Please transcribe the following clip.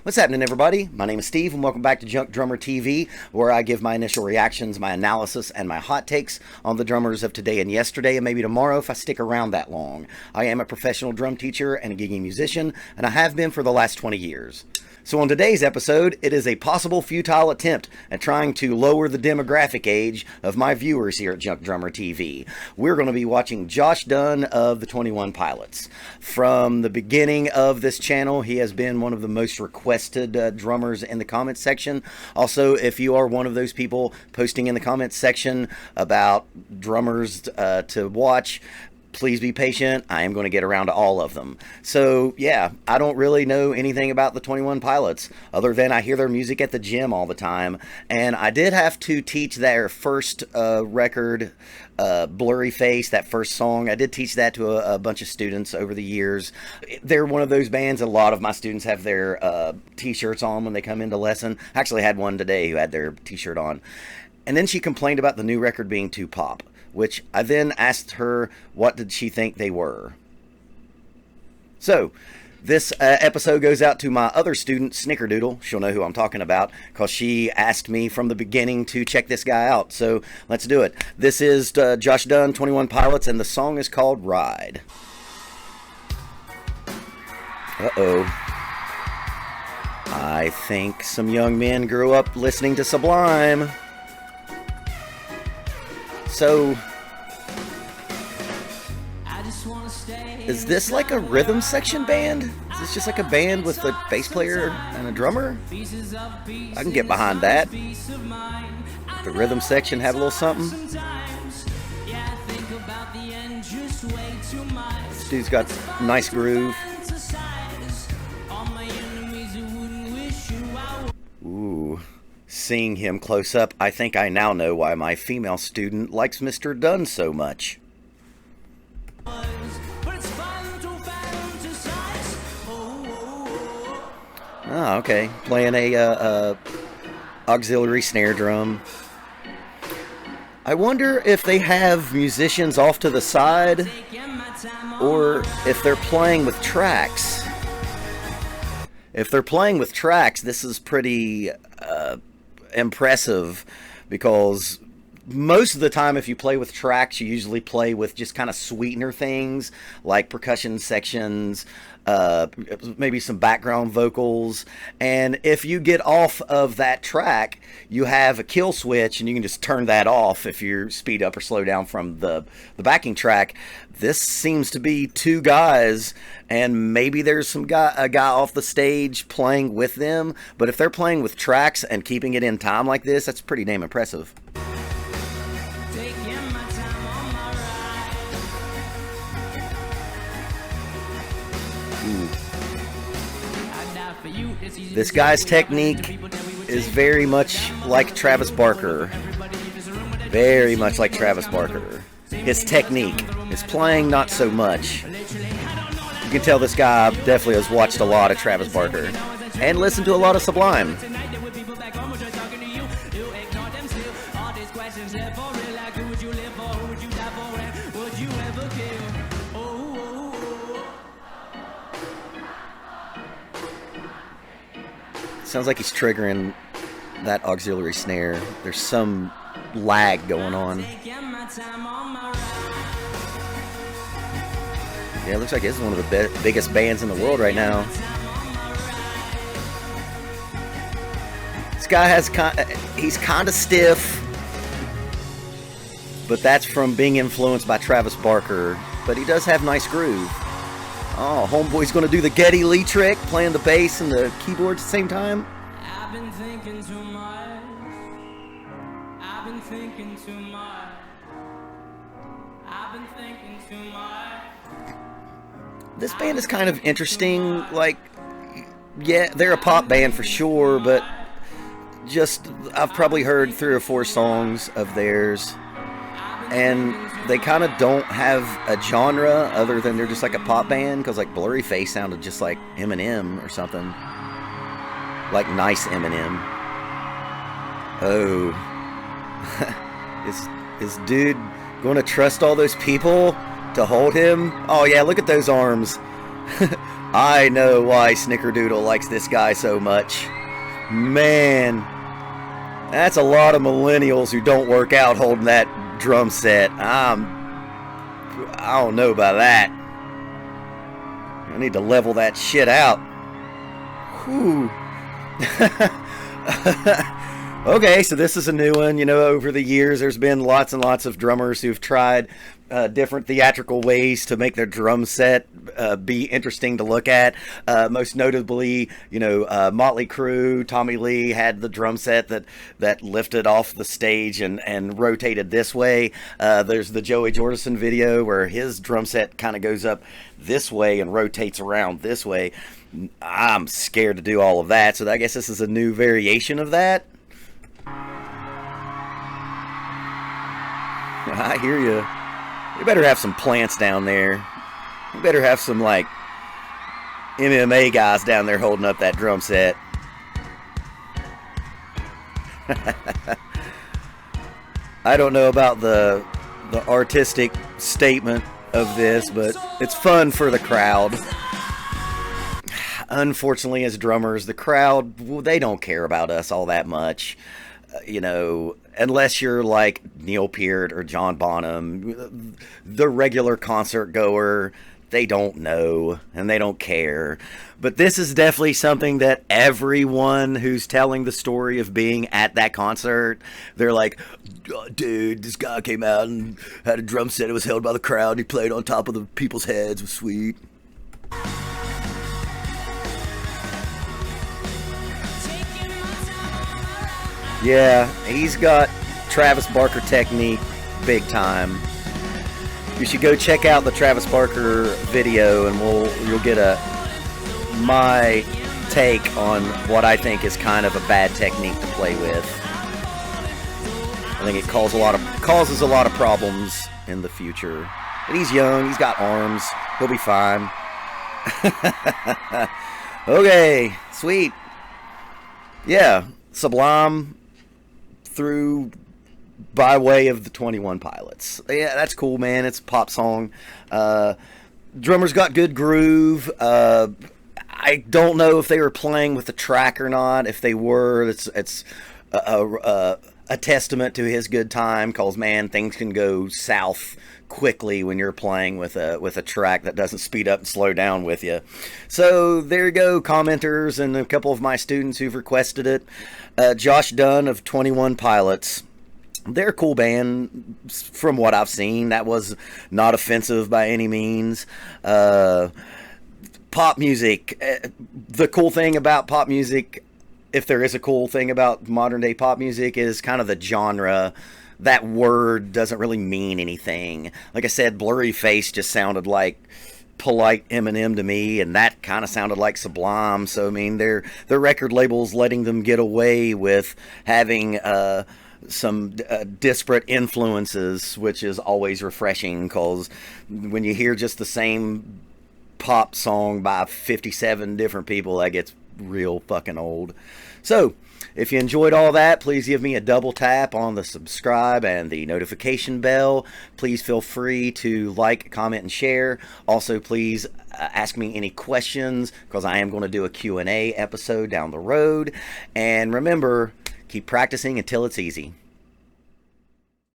What's happening, everybody? My name is Steve, and welcome back to Junkdrummer TV, where I give my initial reactions, my analysis, and my hot takes on the drummers of today and yesterday, and maybe tomorrow if I stick around that long. I am a professional drum teacher and a gigging musician, and I have been for the last 20 years. So on today's episode, it is a possible futile attempt at trying to lower the demographic age of my viewers here at Junkdrummer TV. We're going to be watching Josh Dun of the 21 Pilots. From the beginning of this channel, he has been one of the most requested drummers in the comments section. Also, if you are one of those people posting in the comments section about drummers to watch, please be patient. I am going to get around to all of them. So, yeah, I don't really know anything about the 21 Pilots, other than I hear their music at the gym all the time. And I did have to teach their first record, Blurry Face, that first song. I did teach that to a bunch of students over the years. They're one of those bands, a lot of my students have their t-shirts on when they come into lesson. I actually had one today who had their t-shirt on. And then she complained about the new record being too pop, which I then asked her what did she think they were. So, this episode goes out to my other student, Snickerdoodle. She'll know who I'm talking about, because she asked me from the beginning to check this guy out. So, let's do it. This is Josh Dun, 21 Pilots, and the song is called Ride. Uh-oh. I think some young men grew up listening to Sublime. So, is this like a rhythm section band? Is this just like a band with a bass player and a drummer? I can get behind that. The rhythm section have a little something. This dude's got a nice groove. Ooh. Seeing him close up, I think I now know why my female student likes Mr. Dun so much. Oh, okay. Playing a auxiliary snare drum. I wonder if they have musicians off to the side, or if they're playing with tracks. If they're playing with tracks, this is pretty impressive, because most of the time if you play with tracks, you usually play with just kind of sweetener things like percussion sections, maybe some background vocals, and if you get off of that track, you have a kill switch and you can just turn that off if you speed up or slow down from the backing track. This seems to be two guys, and maybe there's a guy off the stage playing with them, but if they're playing with tracks and keeping it in time like this, that's pretty damn impressive. Ooh. This guy's technique is very much like Travis Barker. Very much like Travis Barker. His technique. His playing, not so much. You can tell this guy definitely has watched a lot of Travis Barker and listened to a lot of Sublime. Sounds like he's triggering that auxiliary snare. There's some lag going on. Yeah, it looks like this is one of the biggest bands in the world right now. This guy he's kind of stiff, but that's from being influenced by Travis Barker. But he does have nice groove. Oh, homeboy's gonna do the Geddy Lee trick, playing the bass and the keyboard at the same time. I've been thinking too much. I've been thinking too much. I've been thinking too much. This band is kind of interesting. Like, yeah, they're a pop band for sure, but just I've probably heard 3 or 4 songs of theirs, and they kind of don't have a genre other than they're just like a pop band, because like Blurry Face sounded just like Eminem or something. Like nice Eminem. Oh. Is dude going to trust all those people to hold him? Oh yeah, look at those arms. I know why Snickerdoodle likes this guy so much. Man, that's a lot of millennials who don't work out holding that drum set. I don't know about that. I need to level that shit out. Whew. Okay, so this is a new one. You know, over the years, there's been lots and lots of drummers who've tried different theatrical ways to make their drum set be interesting to look at. Most notably, you know, Motley Crue, Tommy Lee had the drum set that lifted off the stage and rotated this way. There's the Joey Jordison video where his drum set kind of goes up this way and rotates around this way. I'm scared to do all of that, so I guess this is a new variation of that. I hear you. You better have some plants down there. You better have some, like, MMA guys down there holding up that drum set. I don't know about the artistic statement of this, but it's fun for the crowd. Unfortunately, as drummers, the crowd, well, they don't care about us all that much. You know, unless you're like Neil Peart or John Bonham, the regular concert goer, they don't know and they don't care. But this is definitely something that everyone who's telling the story of being at that concert, they're like, oh, dude, this guy came out and had a drum set. It was held by the crowd. And he played on top of the people's heads. It was sweet. Yeah, he's got Travis Barker technique big time. You should go check out the Travis Barker video and you'll get my take on what I think is kind of a bad technique to play with. I think it causes a lot of problems in the future. But he's young, he's got arms, he'll be fine. Okay, sweet. Yeah, Sublime through by way of the 21 Pilots. Yeah, that's cool, man. It's a pop song. Drummer's got good groove. I don't know if they were playing with the track or not. If they were, it's a testament to his good time, because, man, things can go south quickly when you're playing with a track that doesn't speed up and slow down with you. So there you go, commenters and a couple of my students who've requested it. Josh Dunn of 21 Pilots. They're a cool band from what I've seen. That was not offensive by any means. Pop music. The cool thing about pop music, if there is a cool thing about modern day pop music, is kind of the genre. That word doesn't really mean anything. Like I said, Blurry Face just sounded like polite Eminem to me, and that kind of sounded like Sublime. So I mean, their record label's letting them get away with having some disparate influences, which is always refreshing, because when you hear just the same pop song by 57 different people, that gets real fucking old. So if you enjoyed all that, please give me a double tap on the subscribe and the notification bell. Please feel free to like, comment, and share. Also, please ask me any questions, because I am going to do a Q&A episode down the road. And remember, keep practicing until it's easy.